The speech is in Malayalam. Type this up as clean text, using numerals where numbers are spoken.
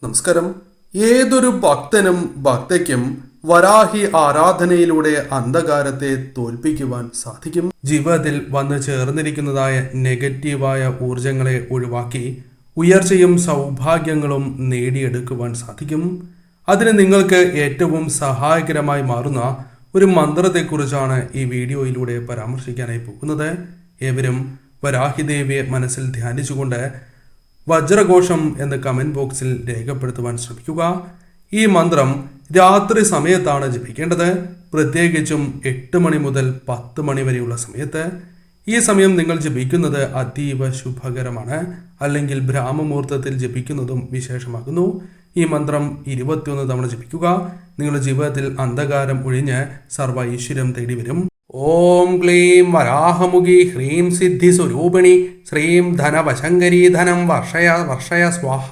നമസ്കാരം. ഏതൊരു ഭക്തനും ഭക്തയ്ക്കും വരാഹി ആരാധനയിലൂടെ അന്ധകാരത്തെ തോൽപ്പിക്കുവാൻ സാധിക്കും. ജീവിതത്തിൽ വന്നു ചേർന്നിരിക്കുന്നതായ നെഗറ്റീവായ ഊർജങ്ങളെ ഒഴിവാക്കി ഉയർച്ചയും സൗഭാഗ്യങ്ങളും നേടിയെടുക്കുവാൻ സാധിക്കും. അതിന് നിങ്ങൾക്ക് ഏറ്റവും സഹായകരമായി മാറുന്ന ഒരു മന്ത്രത്തെക്കുറിച്ചാണ് ഈ വീഡിയോയിലൂടെ പരാമർശിക്കാനായി പോകുന്നത്. ഏവരും വരാഹി ദേവിയെ മനസ്സിൽ ധ്യാനിച്ചുകൊണ്ട് വജ്രഘോഷം എന്ന് കമന്റ് ബോക്സിൽ രേഖപ്പെടുത്തുവാൻ ശ്രമിക്കുക. ഈ മന്ത്രം രാത്രി സമയത്താണ് ജപിക്കേണ്ടത്, പ്രത്യേകിച്ചും 8 മണി മുതൽ 10 മണി വരെയുള്ള സമയത്ത്. ഈ സമയം നിങ്ങൾ ജപിക്കുന്നത് അതീവ ശുഭകരമാണ്, അല്ലെങ്കിൽ ബ്രാഹ്മമുഹൂർത്തത്തിൽ ജപിക്കുന്നതും വിശേഷമാകുന്നു. ഈ മന്ത്രം 21 തവണ ജപിക്കുക. നിങ്ങളുടെ ജീവിതത്തിൽ അന്ധകാരം ഒഴിഞ്ഞ് സർവ്വ ഐശ്വര്യം തേടി വരും. ഓം ക്ലീം വരാഹമുഖി ഹ്രീം സിദ്ധി സ്വരൂപിണി ശ്രീം ധനവശങ്കരീ ധനം വർഷയ വർഷയ സ്വാഹ.